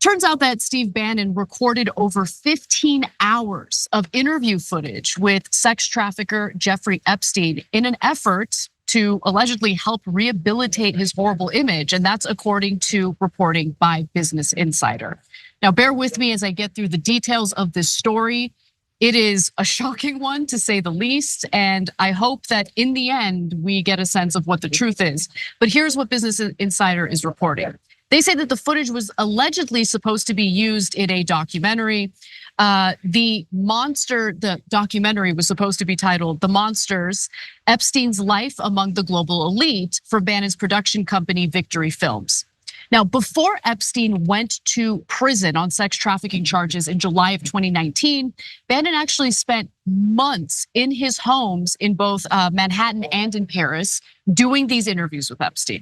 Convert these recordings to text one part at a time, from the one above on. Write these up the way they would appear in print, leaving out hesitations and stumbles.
Turns out that Steve Bannon recorded over 15 hours of interview footage with sex trafficker Jeffrey Epstein in an effort to allegedly help rehabilitate his horrible image. And that's according to reporting by Business Insider. Now, bear with me as I get through the details of this story. It is a shocking one, to say the least, and I hope that in the end, we get a sense of what the truth is. But here's what Business Insider is reporting. They say that the footage was allegedly supposed to be used in a documentary. The documentary was supposed to be titled "The Monsters: Epstein's Life Among the Global Elite" for Bannon's production company, Victory Films. Now, before Epstein went to prison on sex trafficking charges in July of 2019, Bannon actually spent months in his homes in both Manhattan and in Paris doing these interviews with Epstein.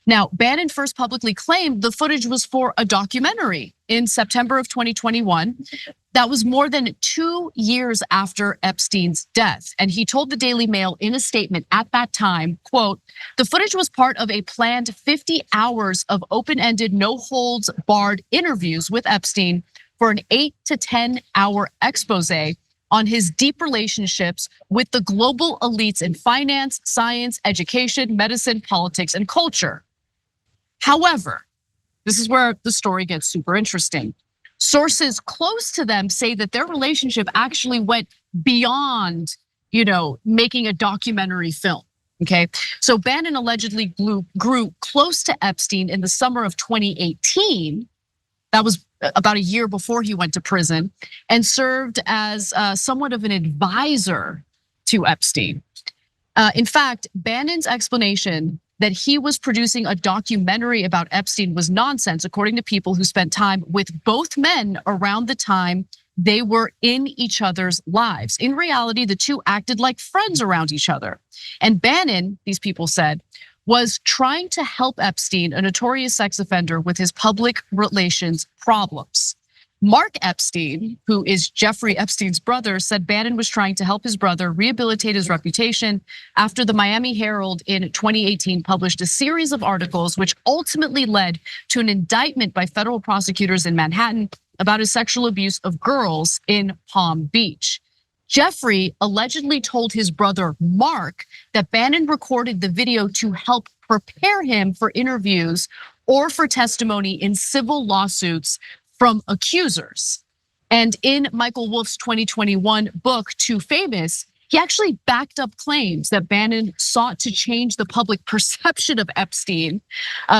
Now, Bannon first publicly claimed the footage was for a documentary in September of 2021. That was more than 2 years after Epstein's death. And he told the Daily Mail in a statement at that time, quote, "The footage was part of a planned 50 hours of open-ended, no holds barred interviews with Epstein for an 8 to 10 hour expose on his deep relationships with the global elites in finance, science, education, medicine, politics, and culture." However, this is where the story gets super interesting. Sources close to them say that their relationship actually went beyond, making a documentary film. Okay, so Bannon allegedly grew close to Epstein in the summer of 2018. That was about a year before he went to prison, and served as somewhat of an advisor to Epstein. In fact, Bannon's explanation that he was producing a documentary about Epstein was nonsense, according to people who spent time with both men around the time they were in each other's lives. In reality, the two acted like friends around each other. And Bannon, these people said, was trying to help Epstein, a notorious sex offender, with his public relations problems. Mark Epstein, who is Jeffrey Epstein's brother, said Bannon was trying to help his brother rehabilitate his reputation after the Miami Herald in 2018 published a series of articles which ultimately led to an indictment by federal prosecutors in Manhattan about his sexual abuse of girls in Palm Beach. Jeffrey allegedly told his brother Mark that Bannon recorded the video to help prepare him for interviews or for testimony in civil lawsuits from accusers. And in Michael Wolff's 2021 book, Too Famous, he actually backed up claims that Bannon sought to change the public perception of Epstein,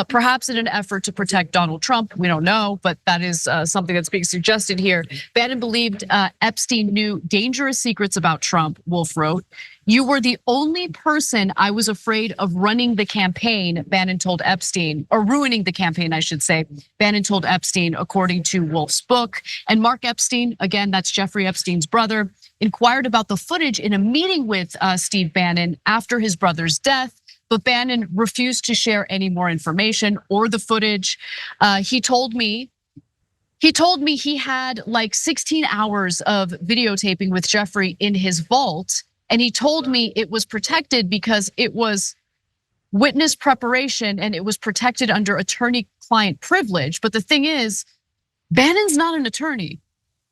perhaps in an effort to protect Donald Trump. We don't know, but that is something that's being suggested here. Bannon believed Epstein knew dangerous secrets about Trump, Wolff wrote. "You were the only person I was afraid of running the campaign," Bannon told Epstein, or ruining the campaign, I should say. Bannon told Epstein, according to Wolff's book. And Mark Epstein, again, that's Jeffrey Epstein's brother, inquired about the footage in a meeting with Steve Bannon after his brother's death, but Bannon refused to share any more information or the footage. He told me he had like 16 hours of videotaping with Jeffrey in his vault. And he told me it was protected because it was witness preparation and it was protected under attorney-client privilege. But the thing is, Bannon's not an attorney,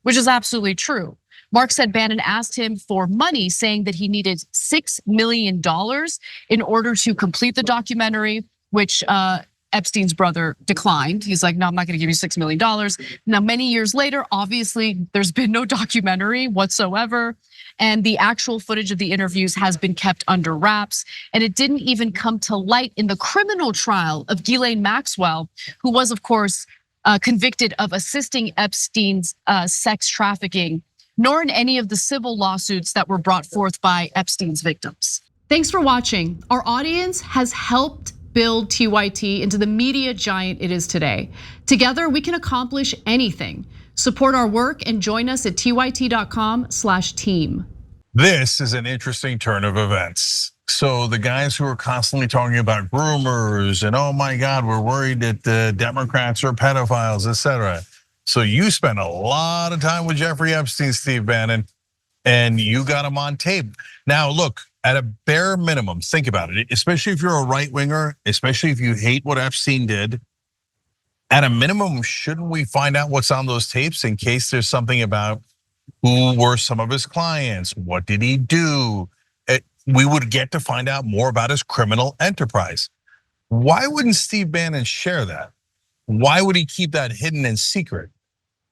which is absolutely true. Mark said Bannon asked him for money, saying that he needed $6 million in order to complete the documentary, which Epstein's brother declined. He's like, "No, I'm not gonna give you $6 million. Now, many years later, obviously, there's been no documentary whatsoever. And the actual footage of the interviews has been kept under wraps. And it didn't even come to light in the criminal trial of Ghislaine Maxwell, who was, of course, convicted of assisting Epstein's sex trafficking, nor in any of the civil lawsuits that were brought forth by Epstein's victims." Thanks for watching. Our audience has helped build TYT into the media giant it is today. Together, we can accomplish anything. Support our work and join us at tyt.com/team. This is an interesting turn of events. So the guys who are constantly talking about groomers and, oh my God, we're worried that the Democrats are pedophiles, etc. So you spent a lot of time with Jeffrey Epstein, Steve Bannon, and you got him on tape. Now look, at a bare minimum, think about it, especially if you're a right winger, especially if you hate what Epstein did, at a minimum, shouldn't we find out what's on those tapes in case there's something about who were some of his clients? What did he do? We would get to find out more about his criminal enterprise. Why wouldn't Steve Bannon share that? Why would he keep that hidden and secret?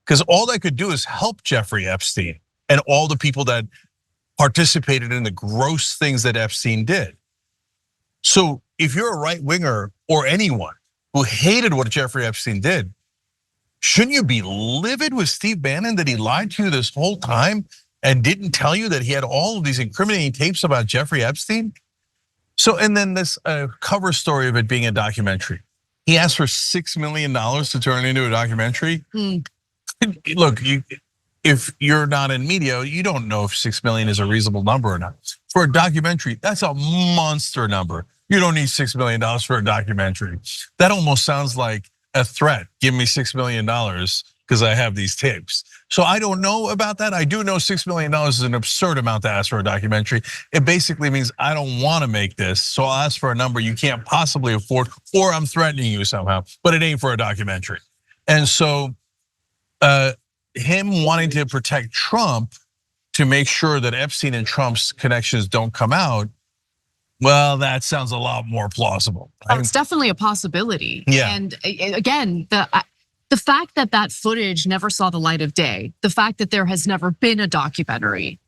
Because all that could do is help Jeffrey Epstein and all the people that participated in the gross things that Epstein did. So if you're a right winger or anyone who hated what Jeffrey Epstein did, shouldn't you be livid with Steve Bannon that he lied to you this whole time and didn't tell you that he had all of these incriminating tapes about Jeffrey Epstein? So, and then this cover story of it being a documentary. He asked for $6 million to turn it into a documentary. Look, if you're not in media, you don't know if 6 million is a reasonable number or not. For a documentary, that's a monster number. You don't need $6 million for a documentary. That almost sounds like a threat. Give me $6 million because I have these tapes. So I don't know about that. I do know $6 million is an absurd amount to ask for a documentary. It basically means I don't want to make this, so I'll ask for a number you can't possibly afford, or I'm threatening you somehow, but it ain't for a documentary. And so him wanting to protect Trump to make sure that Epstein and Trump's connections don't come out, well, that sounds a lot more plausible. It's definitely a possibility. Yeah. And again, the fact that that footage never saw the light of day, the fact that there has never been a documentary,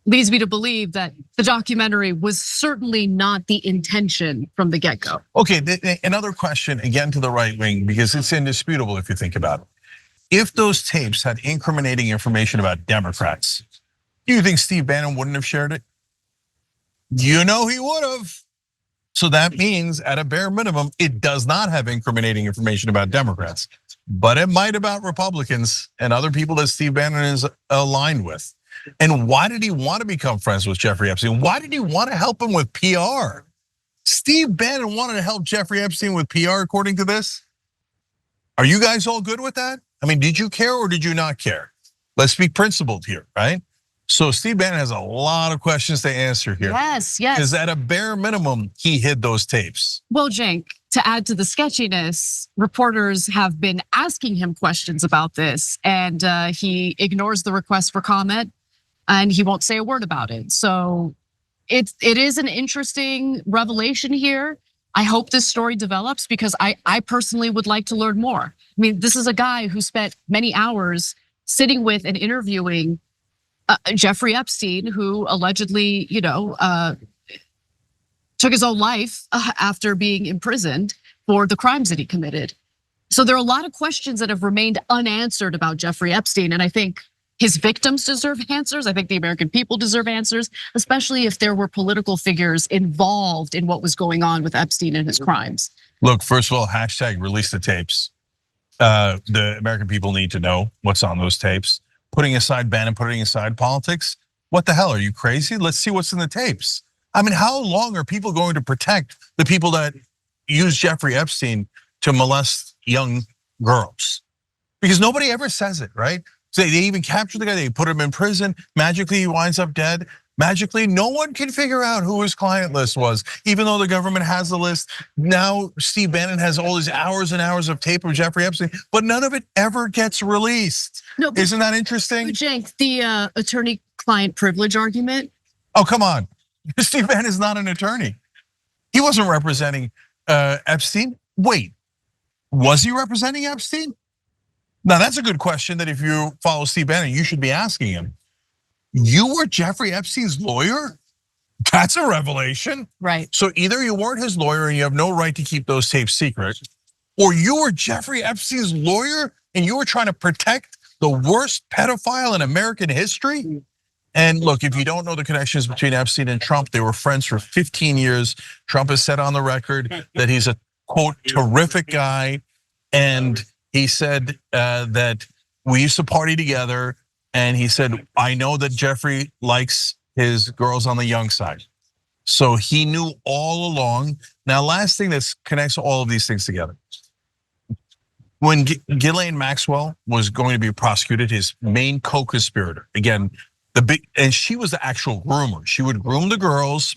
leads me to believe that the documentary was certainly not the intention from the get-go. Okay, another question, again to the right wing, because it's indisputable if you think about it. If those tapes had incriminating information about Democrats, do you think Steve Bannon wouldn't have shared it? You know he would have. So that means at a bare minimum, it does not have incriminating information about Democrats, but it might about Republicans and other people that Steve Bannon is aligned with. And why did he want to become friends with Jeffrey Epstein? Why did he want to help him with PR? Steve Bannon wanted to help Jeffrey Epstein with PR, according to this. Are you guys all good with that? I mean, did you care or did you not care? Let's be principled here, right? So Steve Bannon has a lot of questions to answer here. Yes, yes. Because at a bare minimum, he hid those tapes. Well, Cenk, to add to the sketchiness, reporters have been asking him questions about this, and he ignores the request for comment, and he won't say a word about it. So it is an interesting revelation here. I hope this story develops because I personally would like to learn more. I mean, this is a guy who spent many hours sitting with and interviewing Jeffrey Epstein, who allegedly, took his own life after being imprisoned for the crimes that he committed. So there are a lot of questions that have remained unanswered about Jeffrey Epstein, and I think his victims deserve answers. I think the American people deserve answers, especially if there were political figures involved in what was going on with Epstein and his crimes. Look, first of all, hashtag release the tapes. The American people need to know what's on those tapes. Putting aside Bannon, putting aside politics, what the hell, are you crazy? Let's see what's in the tapes. I mean, how long are people going to protect the people that use Jeffrey Epstein to molest young girls? Because nobody ever says it, right? So they even capture the guy, they put him in prison, magically he winds up dead. Magically, no one can figure out who his client list was, even though the government has the list. Now, Steve Bannon has all these hours and hours of tape of Jeffrey Epstein, but none of it ever gets released. No, isn't that interesting? Cenk, the attorney-client privilege argument. Oh, come on. Steve Bannon is not an attorney. He wasn't representing Epstein. Wait, was he representing Epstein? Now, that's a good question that if you follow Steve Bannon, you should be asking him. You were Jeffrey Epstein's lawyer? That's a revelation. Right. So either you weren't his lawyer and you have no right to keep those tapes secret, or you were Jeffrey Epstein's lawyer and you were trying to protect the worst pedophile in American history. And look, if you don't know the connections between Epstein and Trump, they were friends for 15 years. Trump has said on the record that he's a, quote, terrific guy. And he said that we used to party together. And he said, I know that Jeffrey likes his girls on the young side. So he knew all along. Now, last thing that connects all of these things together. When Ghislaine Maxwell was going to be prosecuted, his main co-conspirator, again, and she was the actual groomer. She would groom the girls,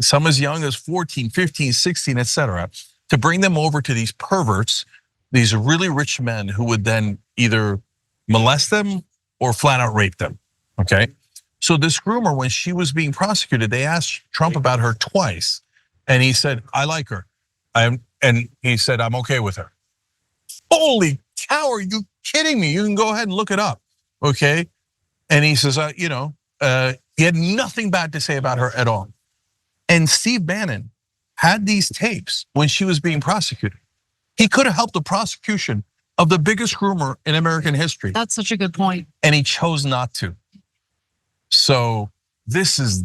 some as young as 14, 15, 16, etc., to bring them over to these perverts these really rich men who would then either molest them or flat out rape them, okay? So this groomer, when she was being prosecuted, they asked Trump about her twice. And he said, I like her. And he said, I'm okay with her. Holy cow, are you kidding me? You can go ahead and look it up, okay? And he says, he had nothing bad to say about her at all. And Steve Bannon had these tapes when she was being prosecuted. He could have helped the prosecution of the biggest groomer in American history. That's such a good point. And he chose not to. So this is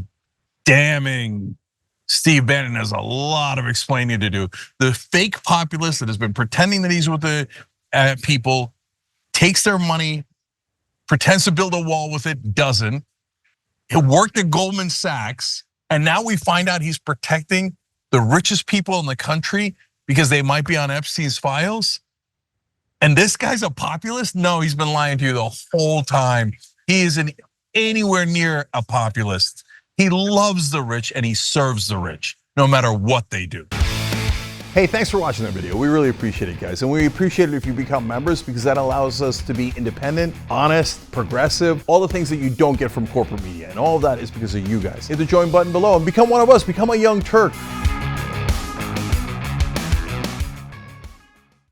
damning. Steve Bannon has a lot of explaining to do. The fake populist that has been pretending that he's with the people, takes their money, pretends to build a wall with it, doesn't. He worked at Goldman Sachs, and now we find out he's protecting the richest people in the country because they might be on Epstein's files. And this guy's a populist? No, he's been lying to you the whole time. He isn't anywhere near a populist. He loves the rich and he serves the rich, no matter what they do. Hey, thanks for watching that video. We really appreciate it, guys. And we appreciate it if you become members because that allows us to be independent, honest, progressive, all the things that you don't get from corporate media. And all of that is because of you guys. Hit the join button below and become one of us, become a young Turk.